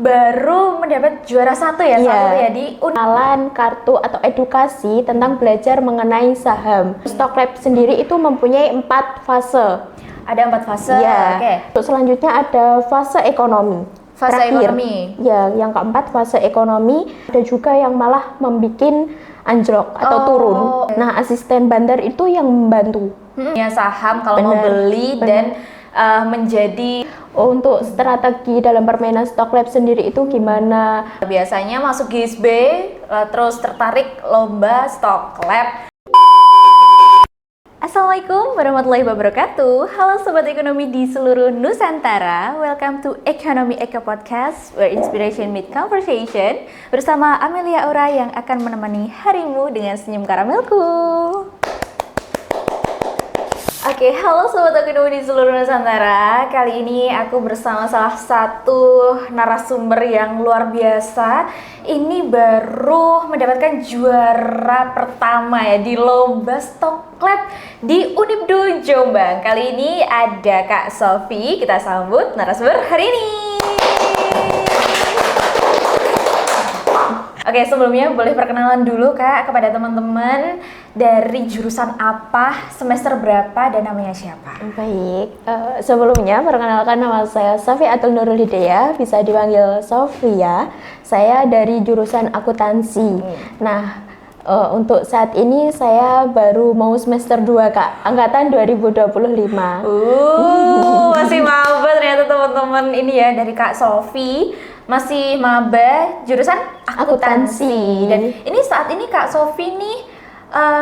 baru mendapat juara satu ya, saat itu ya di Kenalan kartu atau edukasi tentang belajar mengenai saham. Stock Lab sendiri itu mempunyai 4 fase. Ada 4 fase. Ya. Oke. Untuk selanjutnya ada fase ekonomi. Fase Terakhir. ekonomi. Ya, yang keempat fase ekonomi. Ada juga yang malah membuat anjlok atau turun. Nah, asisten bandar itu yang membantu. Ya, saham kalau mau beli dan menjadi untuk strategi dalam permainan Stock Lab sendiri itu gimana? biasanya masuk GISB, terus tertarik lomba Stock Lab. Assalamualaikum warahmatullahi wabarakatuh. Halo Sobat Ekonomi di seluruh Nusantara. Welcome to Economy Eka Podcast, where inspiration meet conversation. Bersama Amelia Aura yang akan menemani harimu dengan senyum karamelku. Oke, halo Sobat Ekonomi di seluruh Nusantara. Kali ini aku bersama salah satu narasumber yang luar biasa. Ini baru mendapatkan juara pertama ya di lomba Stock Lab di Unibdu Jombang. Kali ini ada Kak Sofi. Kita sambut narasumber hari ini. Oke, sebelumnya boleh perkenalan dulu Kak kepada teman-teman, dari jurusan apa, semester berapa, dan namanya siapa? Baik, sebelumnya perkenalkan nama saya Sofi Atul Nurul Hidayah, bisa dipanggil Sofia. Saya dari jurusan akuntansi. Nah, untuk saat ini saya baru mau semester 2 Kak, angkatan 2025. Masih maba ternyata teman-teman ini ya, dari Kak Sofi. Masih maba jurusan akuntansi. Dan ini saat ini Kak Sofi nih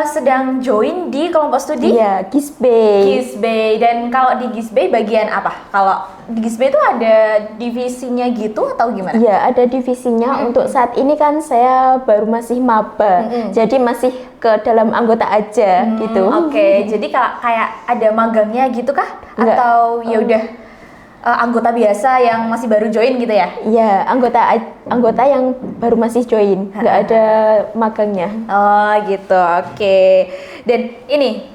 sedang join di kelompok studi? Iya, GISB. GISB. Dan kalau di GISB bagian apa? Kalau di GISB itu ada divisinya gitu atau gimana? Iya, ada divisinya. Untuk saat ini kan saya baru masih maba, jadi masih ke dalam anggota aja gitu. Oke, jadi kayak ada magangnya gitu kah? Enggak. Atau ya udah anggota biasa yang masih baru join gitu ya? Iya, anggota yang baru masih join, nggak ada magangnya. Oh gitu, oke. Dan ini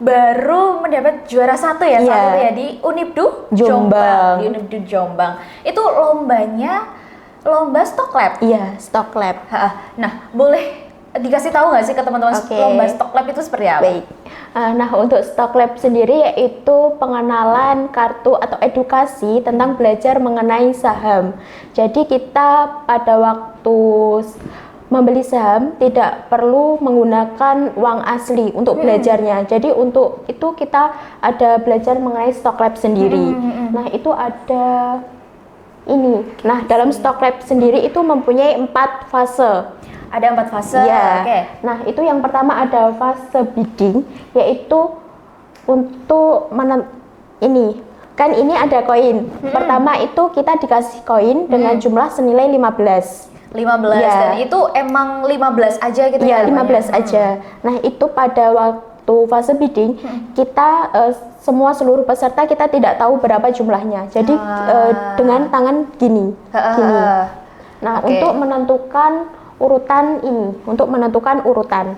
baru mendapat juara satu ya, saat itu ya di Unibdu Jombang. Di Unibdu Jombang. Itu lombanya lomba Stock Lab. Iya, Stock Lab. Nah, boleh dikasih tahu nggak sih ke teman-teman lomba Stock Lab itu seperti apa? Baik. Nah, untuk Stock Lab sendiri yaitu pengenalan kartu atau edukasi tentang belajar mengenai saham. Jadi kita pada waktu membeli saham tidak perlu menggunakan uang asli untuk belajarnya. Jadi untuk itu kita ada belajar mengenai Stock Lab sendiri. Nah, itu ada ini. Nah, dalam Stock Lab sendiri itu mempunyai 4 fase. Ada 4 fase. Ya. Oke. Nah, itu yang pertama ada fase bidding, yaitu untuk ini kan ini ada koin. Pertama itu kita dikasih koin dengan jumlah senilai 15. 15 Ya. Dan itu emang 15 aja gitu Iya, ya? 15 aja. Nah, itu pada waktu fase bidding kita seluruh peserta kita tidak tahu berapa jumlahnya. Jadi dengan tangan gini. Nah, untuk menentukan urutan ini, untuk menentukan urutan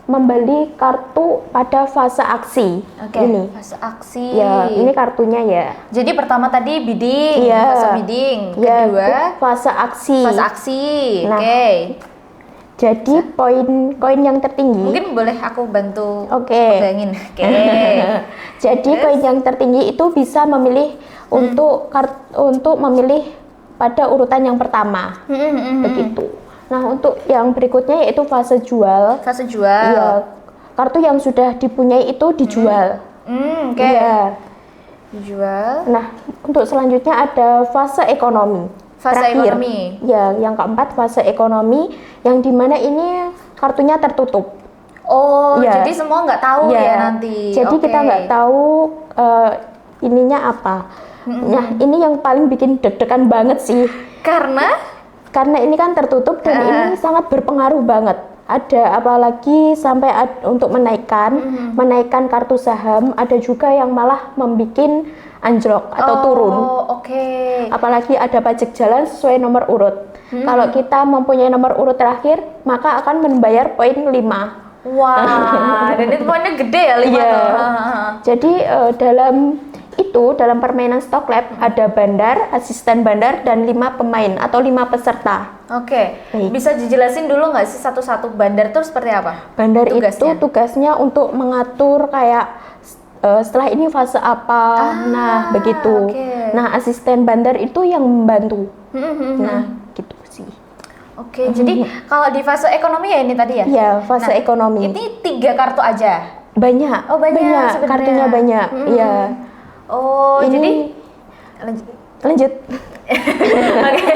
membeli kartu pada fase aksi. Ini fase aksi. ya, ini kartunya ya. Jadi pertama tadi bidding, Iya. fase bidding. Ya, Kedua fase aksi. fase aksi. Nah, Oke. Jadi koin yang tertinggi. Mungkin boleh aku bantu Oke. pegangin. Oke. Jadi koin yang tertinggi itu bisa memilih untuk memilih pada urutan yang pertama. Begitu. Nah, untuk yang berikutnya yaitu fase jual. Fase jual. Iya. Kartu yang sudah dipunyai itu dijual. Oke. Iya. Dijual. Nah, untuk selanjutnya ada fase ekonomi. Fase Terakhir. ekonomi. Ya, yang keempat fase ekonomi, yang dimana ini kartunya tertutup. Oh, Ya. jadi semua nggak tahu ya nanti. Jadi Oke. kita nggak tahu ininya apa. Nah, ini yang paling bikin deg-degan banget sih. Karena ini kan tertutup dan ini sangat berpengaruh banget. Ada apalagi sampai untuk menaikkan kartu saham, ada juga yang malah membuat anjlok atau turun. Oke. Apalagi ada pajak jalan sesuai nomor urut. Kalau kita mempunyai nomor urut terakhir, maka akan membayar poin 5. Wah, dan itu poinnya gede ya 5 Iya. tuh. Jadi dalam permainan Stock Lab ada bandar, asisten bandar, dan 5 pemain atau 5 peserta. Oke, Baik. bisa dijelasin dulu nggak sih satu-satu bandar tuh seperti apa? Bandar itu Tugasnya? tugasnya untuk mengatur kayak setelah ini fase apa, nah begitu. oke. Nah asisten bandar itu yang membantu. Nah gitu sih. Oke, jadi kalau di fase ekonomi ya ini tadi ya? Iya, fase Nah, ekonomi. Ini 3 kartu aja. Banyak. Oh, banyak sebenarnya. Kartunya banyak. Iya. Oh, Ini- jadi lanjut. Lanjut. Oke.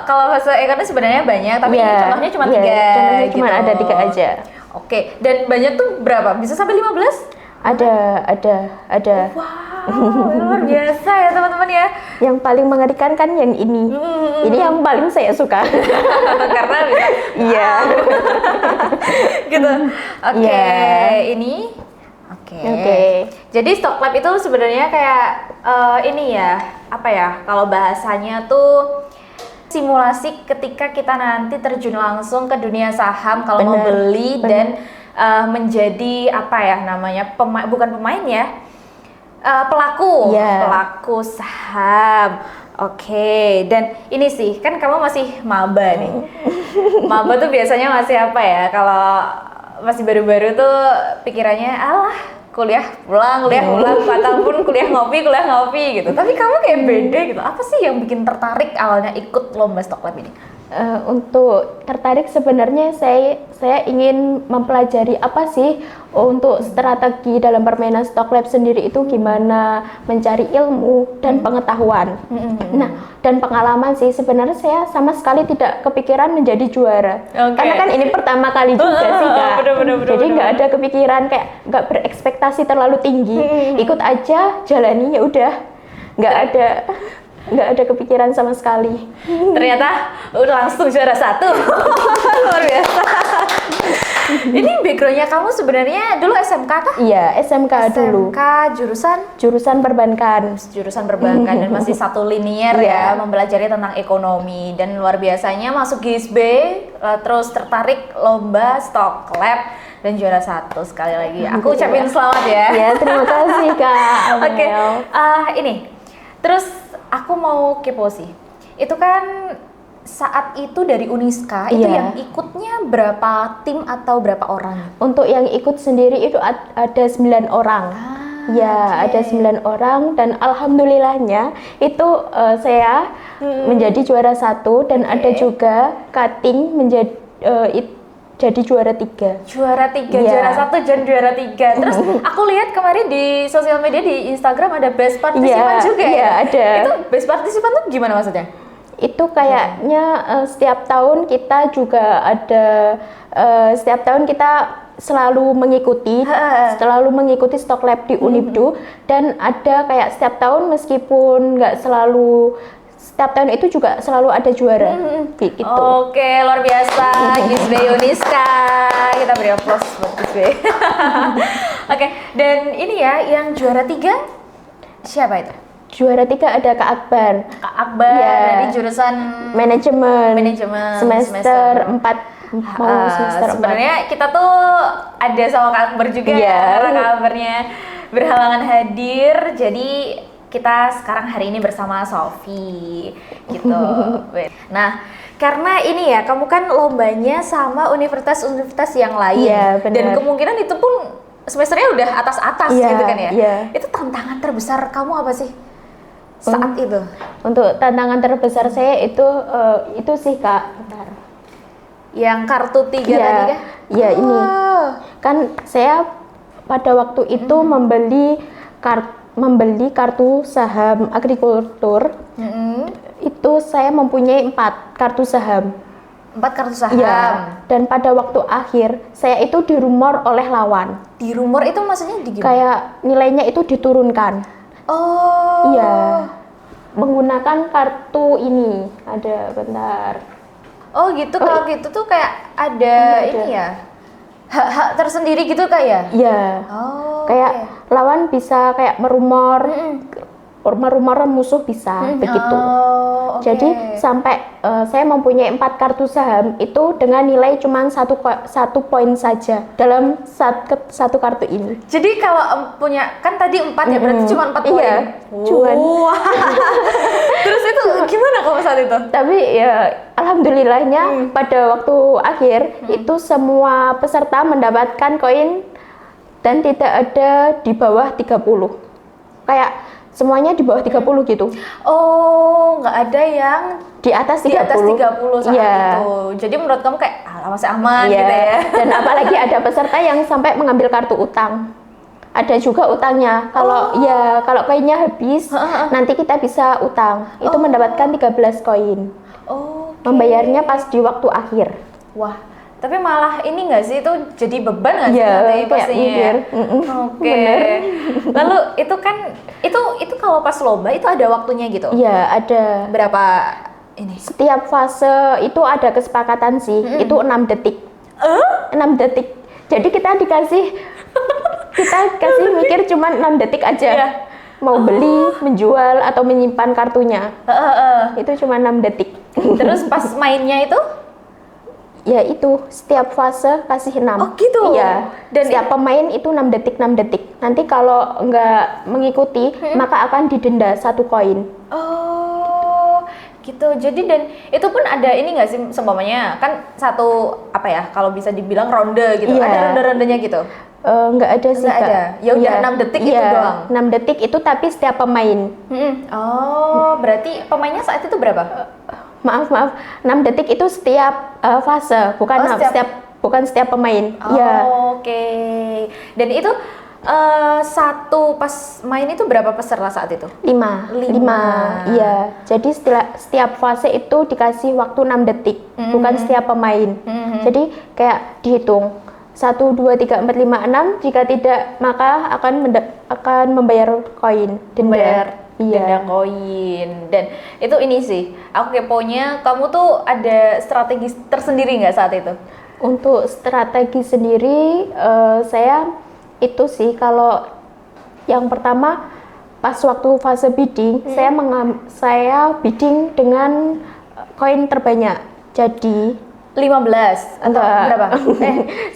Kalau fase ekonomi sebenarnya banyak, tapi Iya, ini contohnya cuma iya, 3 contohnya cuma gitu. ada 3 aja. Oke, dan banyak tuh berapa? Bisa sampai 15? Ada. Wow, luar biasa ya teman-teman ya. Yang paling mengerikan kan yang ini. Ini yang paling saya suka. Karena bisa Iya. gitu. Oke, Iya. ini oke. Oke. Jadi Stock Lab itu sebenarnya kayak ini ya, apa ya? Kalau bahasanya tuh simulasi ketika kita nanti terjun langsung ke dunia saham kalau mau Benar, beli benar. dan menjadi apa ya namanya? Bukan pemain ya. Pelaku, Iya. pelaku saham. Oke, dan ini sih kan kamu masih maba nih. Maba tuh biasanya masih apa ya? Kalau masih baru-baru tuh pikirannya alah kuliah pulang, ataupun kuliah ngopi gitu. Tapi kamu kayak beda gitu. Apa sih yang bikin tertarik awalnya ikut lomba Stock Lab ini? Untuk tertarik sebenarnya saya ingin mempelajari apa sih untuk strategi dalam permainan Stock Lab sendiri itu gimana mencari ilmu dan pengetahuan. Nah, dan pengalaman sih sebenarnya saya sama sekali tidak kepikiran menjadi juara. Oke. Karena kan ini pertama kali juga sih Kak. Bener, Jadi nggak ada kepikiran kayak nggak berekspektasi terlalu tinggi. Ikut aja jalani ya udah. Nggak ada kepikiran sama sekali. Ternyata udah langsung juara 1. Luar biasa. Ini backgroundnya kamu sebenarnya dulu SMK kah? Iya, SMK dulu. SMK Jurusan perbankan. jurusan perbankan dan masih satu linier ya Iya. mempelajari tentang ekonomi dan luar biasanya masuk GISB terus tertarik lomba Stock Lab dan juara 1 sekali lagi. Aku ucapin selamat ya. Ya, terima kasih Kak. Oke, Amel. ini terus aku mau kepo sih. Itu kan saat itu dari Uniska itu Iya. yang ikutnya berapa tim atau berapa orang? Untuk yang ikut sendiri itu ada 9 orang. Ya, oke. ada 9 orang dan alhamdulillahnya itu saya menjadi juara 1 dan ada juga cutting menjadi jadi juara 3. Juara 3, Iya. juara 1 dan juara 3. Terus aku lihat kemarin di sosial media di Instagram ada best partisipan Iya, juga iya, ya. ada. Itu best partisipan tuh gimana maksudnya? Itu kayaknya setiap tahun kita juga ada setiap tahun kita selalu mengikuti Stock Lab di Unibdu dan ada kayak setiap tahun meskipun nggak selalu setiap tahun itu juga selalu ada juara gitu. Oke, luar biasa. Gisbe Yuniska. Kita beri aplaus buat Gisbe. Oke, dan ini ya yang juara 3 siapa itu? Juara 3 ada Kak Akbar, Kak Akbar Iya. dari jurusan manajemen semester 4 semester 4. sebenarnya kita tuh ada sama Kak Akbar juga Iya. ya, karena Kak Akbarnya berhalangan hadir, jadi kita sekarang hari ini bersama Sofi gitu. Nah, karena ini ya, kamu kan lombanya sama universitas-universitas yang lain, Iya, benar. dan kemungkinan itu pun semesternya udah atas-atas Iya, gitu kan ya. iya. Itu tantangan terbesar kamu apa sih saat itu? Untuk tantangan terbesar saya itu sih Kak. Bentar. Yang kartu 3 Iya, tadi kah? iya, ini. Oh. Kan saya pada waktu itu membeli kartu saham agrikultur. Itu saya mempunyai 4 kartu saham. 4 kartu saham. Iya. Dan pada waktu akhir saya itu dirumor oleh lawan. Di rumor itu maksudnya di gimana? Kayak nilainya itu diturunkan. Oh. Iya. Menggunakan kartu ini. Ada bentar. Oh gitu, kalau gitu tuh kayak ada Ada. ini ya. Hak-hak tersendiri gitu kayak. Iya. Oh. Kayak lawan bisa kayak merumor musuh bisa begitu. Oh, Jadi sampai saya mempunyai 4 kartu saham itu dengan nilai cuma satu poin saja dalam satu kartu ini. Jadi kalau punya kan tadi 4 ya, berarti cuma 4 poin. Iya, cuan. Terus itu gimana kamu saat itu? Tapi ya alhamdulillahnya pada waktu akhir itu semua peserta mendapatkan koin dan tidak ada di bawah 30. Kayak semuanya di bawah 30 gitu. Oh, nggak ada yang Di atas 30. di atas 30 saat Iya. itu. Jadi menurut kamu kayak masih aman Iya. gitu ya. Dan apalagi ada peserta yang sampai mengambil kartu utang. Ada juga utangnya. Kalau koinnya habis, nanti kita bisa utang. Itu mendapatkan 13 koin. Oh. Membayarnya pas di waktu akhir. Wah, tapi malah ini nggak sih, itu jadi beban nggak sih Iya, nanti kayak pastinya ya? mikir. Oke. Bener. Lalu itu kan itu kalau pas lomba itu ada waktunya gitu. Iya, ada. Berapa ini? Setiap fase itu ada kesepakatan sih. Itu 6 detik. 6 detik. Jadi kita kasih mikir cuma 6 detik aja. Iya. Mau beli, menjual atau menyimpan kartunya. Itu cuma 6 detik. Terus pas mainnya itu? Ya itu, setiap fase kasih 6. Oh gitu? Iya. Dan setiap pemain itu 6 detik, 6 detik. Nanti kalau nggak mengikuti, maka akan didenda 1 koin. Oh, gitu. Jadi dan itu pun ada ini nggak sih, seumpamanya kan satu apa ya, kalau bisa dibilang ronde gitu. Iya. Ada ronde-rondenya gitu? Nggak ada sih, Nggak Kak. ada? Ya udah, Iya. 6 detik itu Iya, doang? 6 detik itu tapi setiap pemain. Oh, berarti pemainnya saat itu berapa? Maaf, 6 detik itu setiap fase, bukan Oh, bukan setiap pemain. Oh, Iya. oke. Dan itu satu pas main itu berapa peserta saat itu? 5. Lima. Iya. Jadi setiap fase itu dikasih waktu 6 detik, bukan setiap pemain. Jadi kayak dihitung 1, 2, 3, 4, 5, 6. Jika tidak, maka akan membayar koin denda. Denda koin. Dan itu ini sih, aku keponya kamu tuh ada strategi tersendiri nggak saat itu? Untuk strategi sendiri, saya itu sih kalau yang pertama pas waktu fase bidding, saya bidding dengan koin terbanyak. Jadi 15 atau enggak berapa?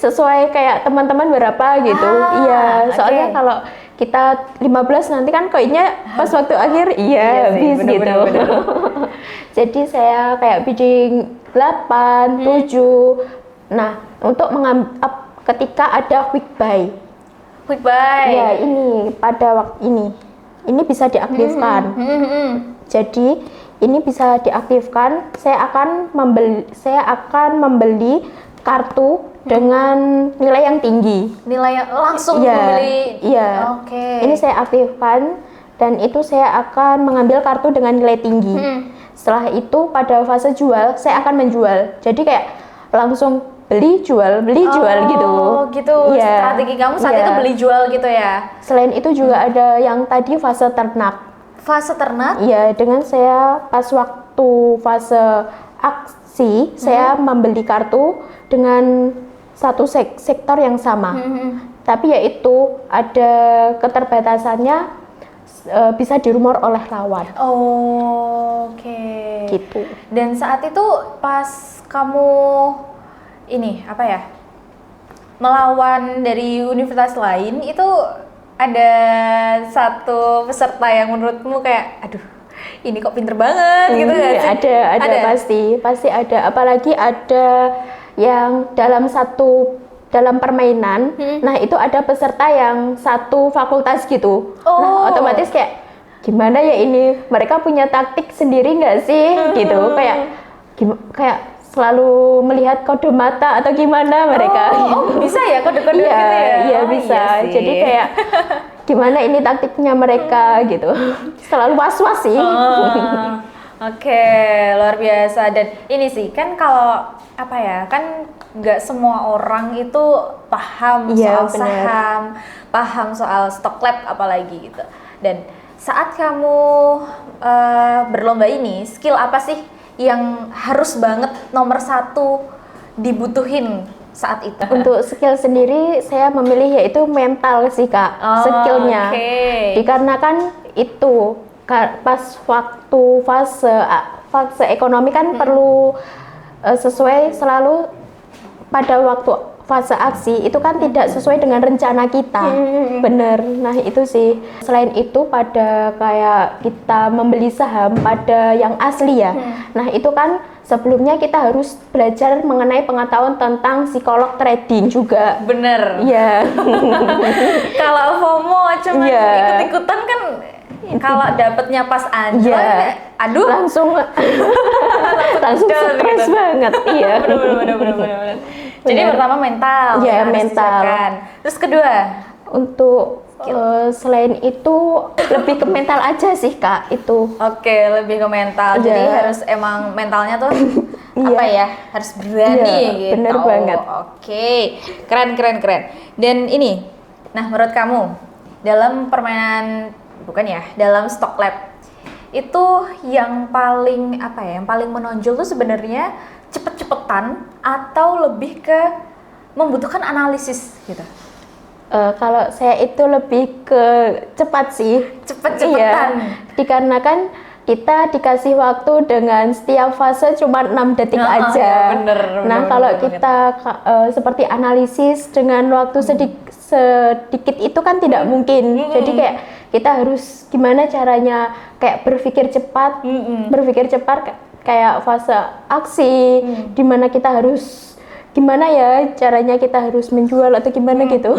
sesuai kayak teman-teman berapa gitu. Iya, soalnya oke. kalau kita 15 nanti kan koinnya pas waktu akhir Iya sih, habis bener, gitu. bener. Jadi saya kayak bidding 8, 7. Nah, untuk ketika ada quick buy. Quick buy. Ya, ini pada waktu ini bisa diaktifkan. Jadi ini bisa diaktifkan. Saya akan membeli kartu dengan nilai yang tinggi. Nilai yang langsung Iya, membeli. iya. Oke. Ini saya aktifkan dan itu saya akan mengambil kartu dengan nilai tinggi. Setelah itu pada fase jual, saya akan menjual. Jadi kayak langsung beli jual gitu. Oh, gitu. Iya. Strategi kamu saat Iya. itu beli jual gitu ya. Selain itu juga ada yang tadi fase ternak. Fase ternak? Iya, dengan saya pas waktu fase aksi, saya membeli kartu dengan satu sektor yang sama. Tapi yaitu ada keterbatasannya, bisa dirumor oleh lawan. Oh, oke. Gitu. Dan saat itu pas kamu ini apa ya, melawan dari universitas lain, itu ada satu peserta yang menurutmu kayak aduh ini kok pinter banget gitu nggak sih? Ada pasti ada, apalagi ada yang dalam permainan. Nah, itu ada peserta yang satu fakultas gitu. Nah, otomatis kayak gimana ya ini, mereka punya taktik sendiri nggak sih gitu, kayak selalu melihat kode mata atau gimana mereka. Bisa ya kode-kode gitu ya? Iya bisa. Iya sih. Jadi kayak gimana ini taktiknya mereka gitu. Selalu was-was sih. Oke, luar biasa. Dan ini sih kan kalau apa ya, kan nggak semua orang itu paham Iya, soal bener. saham, paham soal stock lab apalagi gitu. Dan saat kamu berlomba ini, skill apa sih yang harus banget nomor 1 dibutuhin saat itu? Untuk skill sendiri saya memilih yaitu mental sih Kak, skillnya. Oke. Dikarenakan itu pas waktu fase ekonomi kan perlu sesuai selalu pada waktu fase aksi itu kan tidak sesuai dengan rencana kita. Bener. Nah itu sih. Selain itu pada kayak kita membeli saham pada yang asli ya. Nah itu kan sebelumnya kita harus belajar mengenai pengetahuan tentang psikolog trading juga. Bener. Iya. Kalau FOMO cuma Iya. ikut-ikutan kan, kalau dapetnya pas anjlok, Iya. aduh, langsung down stres gitu. banget. Iya. Bener. Jadi Bener. pertama mental, Iya, yang harus mental. disiapkan. Terus kedua, Untuk selain itu lebih ke mental aja sih Kak itu. oke, lebih ke mental. Jadi Iya. harus emang mentalnya tuh Iya. apa ya? Harus berani Iya, gitu. bener banget. Oke, keren. Dan ini, nah menurut kamu dalam permainan dalam stock lab itu yang paling apa ya? Yang paling menonjol tuh sebenarnya cepet-cepetan atau lebih ke membutuhkan analisis gitu? Kalau saya itu lebih ke cepat sih. Cepet-cepetan. Iya, dikarenakan kita dikasih waktu dengan setiap fase cuma 6 detik Nah, aja. iya, bener, Nah, bener, kalau bener kita seperti analisis dengan waktu sedikit itu kan tidak mungkin. Jadi kayak kita harus gimana caranya kayak berpikir cepat, kayak fase aksi, dimana kita harus gimana ya caranya kita harus menjual atau gimana gitu.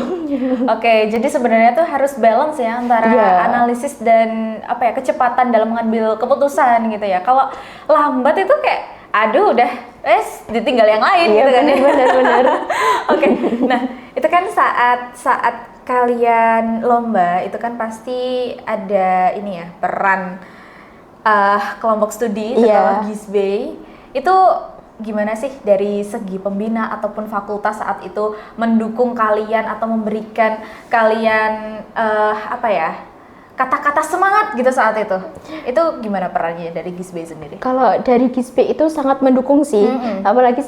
Oke, jadi sebenarnya tuh harus balance ya antara Iya. analisis dan apa ya, kecepatan dalam mengambil keputusan gitu ya. Kalau lambat itu kayak aduh udah ditinggal yang lain Iya, gitu kan ya. benar. Oke. Nah, itu kan saat kalian lomba itu kan pasti ada ini ya, peran kelompok studi Iya. terutama Gisbey. Itu gimana sih dari segi pembina ataupun fakultas saat itu mendukung kalian atau memberikan kalian apa ya, kata-kata semangat gitu saat itu? Itu gimana perannya dari Gisbey sendiri? Kalau dari Gisbey itu sangat mendukung sih, apalagi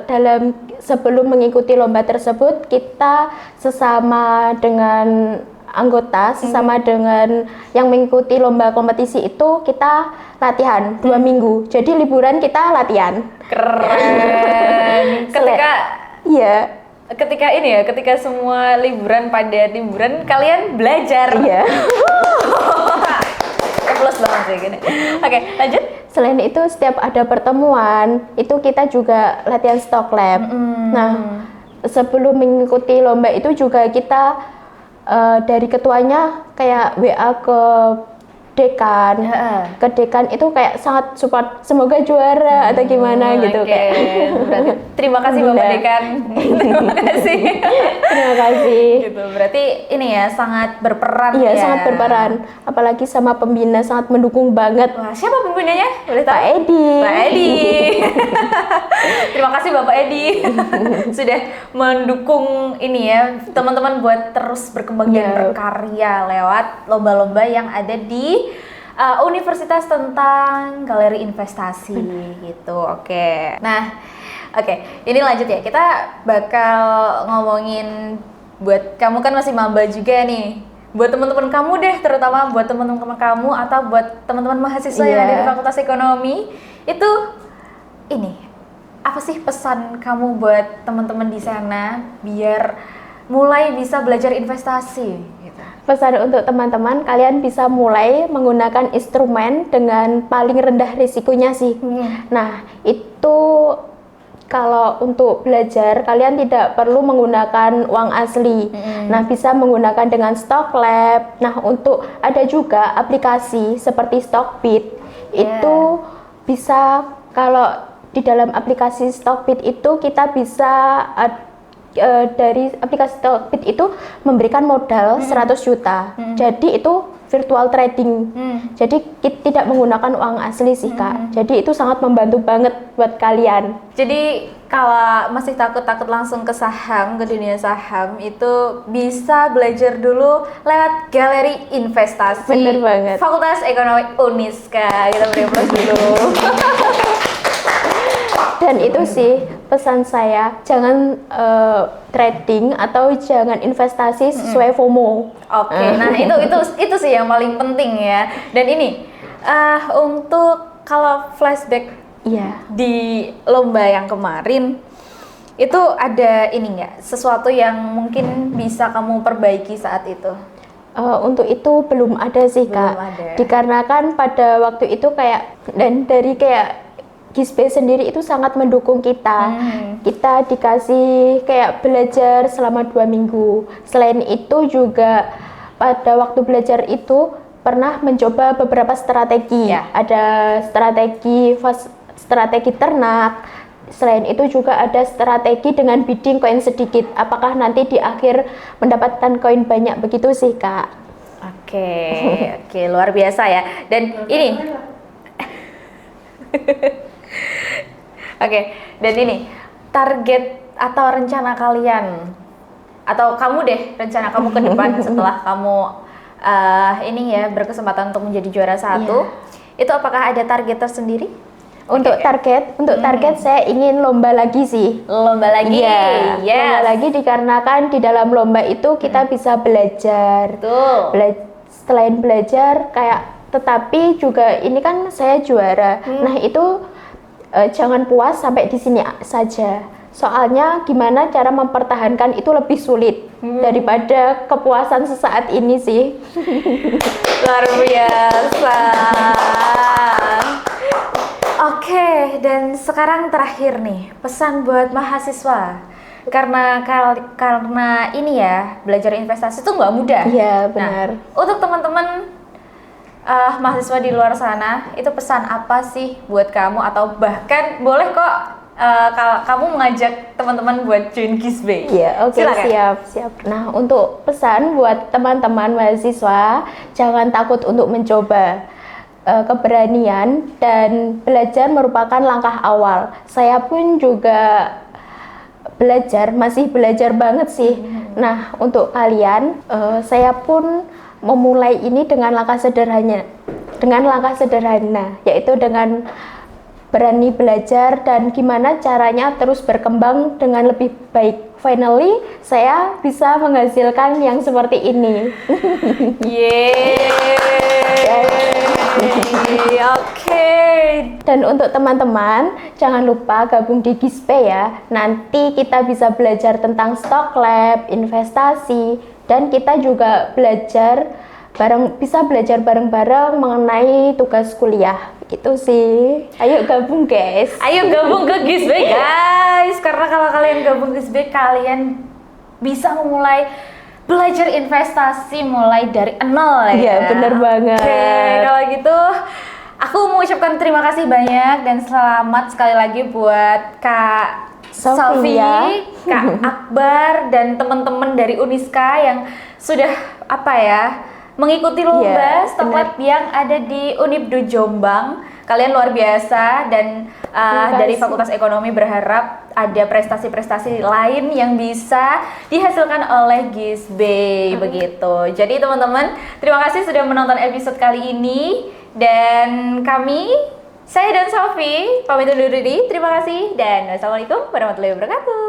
dalam sebelum mengikuti lomba tersebut kita sesama dengan anggota, sesama dengan yang mengikuti lomba kompetisi itu kita latihan 2 minggu. Jadi liburan kita latihan. Keren. Iya, Ketika semua liburan kalian belajar. iya. Plus banget sih gini. Oke, lanjut. Selain itu setiap ada pertemuan itu kita juga latihan stock lab. Nah, sebelum mengikuti lomba itu juga kita dari ketuanya kayak WA ke dekan itu kayak sangat support, semoga juara atau gimana gitu. Oke. Kayak Berarti terima kasih Bapak Alhamdulillah. Dekan. Terima kasih. terima kasih. Gitu. Berarti ini ya sangat berperan Iya, ya. sangat berperan, apalagi sama pembina sangat mendukung banget. Wah, siapa pembinanya? Boleh tahu? Pak Edi. Pak Edi. Terima kasih Bapak Edi sudah mendukung ini ya teman-teman buat terus berkembang dan Iya. berkarya lewat lomba-lomba yang ada di universitas tentang galeri investasi gitu. Oke. Nah, oke. Ini lanjut ya. Kita bakal ngomongin buat kamu kan masih maba juga nih. Buat teman-teman kamu deh, terutama buat teman-teman kamu atau buat teman-teman mahasiswa yang ada di Fakultas Ekonomi, itu ini apa sih pesan kamu buat teman-teman di sana biar mulai bisa belajar investasi gitu? Pesan untuk teman-teman, kalian bisa mulai menggunakan instrumen dengan paling rendah risikonya sih. Nah, itu kalau untuk belajar kalian tidak perlu menggunakan uang asli. Nah, bisa menggunakan dengan stock lab. Nah, untuk ada juga aplikasi seperti Stockbit. Itu bisa, kalau di dalam aplikasi Stockbit itu kita bisa dari aplikasi Stockbit itu memberikan modal 100 juta. Jadi itu virtual trading. Jadi kita tidak menggunakan uang asli sih Kak. Jadi itu sangat membantu banget buat kalian. Jadi kalau masih takut-takut langsung ke saham, ke dunia saham, itu bisa belajar dulu lewat galeri investasi. Bener banget. Fakultas Ekonomi Uniska. Kita beri aplaus dulu. Dan itu sih pesan saya, jangan trading atau jangan investasi sesuai FOMO. Oke, nah itu sih yang paling penting ya. Dan ini untuk kalau flashback Iya. di lomba yang kemarin, itu ada ini nggak, sesuatu yang mungkin bisa kamu perbaiki saat itu? Untuk itu belum ada sih Belum Kak, ada. dikarenakan pada waktu itu kayak dan dari kayak Gisbe sendiri itu sangat mendukung kita. Kita dikasih kayak belajar selama 2 minggu. Selain itu juga pada waktu belajar itu pernah mencoba beberapa strategi. Ya. Ada strategi ternak. Selain itu juga ada strategi dengan bidding koin sedikit. Apakah nanti di akhir mendapatkan koin banyak, begitu sih Kak. Oke, oke, luar biasa ya. Dan ini, oke, dan ini target atau rencana kalian, atau kamu deh, rencana kamu ke depan setelah kamu ini ya berkesempatan untuk menjadi juara 1, itu apakah ada target tersendiri? Untuk target saya ingin lomba lagi sih. Lomba lagi, Iya, yes. lomba lagi dikarenakan di dalam lomba itu kita bisa belajar. Betul. Selain belajar kayak, tetapi juga ini kan saya juara. Nah itu jangan puas sampai di sini saja. Soalnya gimana cara mempertahankan itu lebih sulit daripada kepuasan sesaat ini sih. Luar biasa. Oke, dan sekarang terakhir nih, pesan buat mahasiswa. Karena ini ya, belajar investasi itu nggak mudah. Iya, benar. Nah, untuk teman-teman mahasiswa di luar sana, itu pesan apa sih buat kamu? Atau bahkan boleh kok kalau kamu mengajak teman-teman buat join Gisbe. Iya, oke, Silakan. siap. Nah, untuk pesan buat teman-teman mahasiswa, jangan takut untuk mencoba. Keberanian dan belajar merupakan langkah awal. Saya pun juga masih belajar banget sih. Nah, untuk kalian, saya pun memulai ini dengan langkah sederhana, yaitu dengan berani belajar dan gimana caranya terus berkembang dengan lebih baik. Finally, saya bisa menghasilkan yang seperti ini. Oke. Dan untuk teman-teman, jangan lupa gabung di Gisbe ya. Nanti kita bisa belajar tentang stock lab, investasi, dan kita juga bisa belajar bareng-bareng mengenai tugas kuliah. Itu sih. Ayo gabung guys. Ayo gabung ke Gisbe guys. Karena kalau kalian gabung ke Gisbe, kalian bisa memulai belajar investasi mulai dari nol ya. Iya, bener banget. Oke, kalau gitu aku mengucapkan terima kasih banyak dan selamat sekali lagi buat Kak Sofi, Kak Akbar dan teman-teman dari Uniska yang sudah mengikuti lomba stock lab yang ada di Unibdu Jombang. Kalian luar biasa dan dari Fakultas Ekonomi berharap ada prestasi-prestasi lain yang bisa dihasilkan oleh Gisbe begitu. Jadi teman-teman, terima kasih sudah menonton episode kali ini dan saya dan Sofi pamit undur diri. Terima kasih dan wassalamualaikum warahmatullahi wabarakatuh.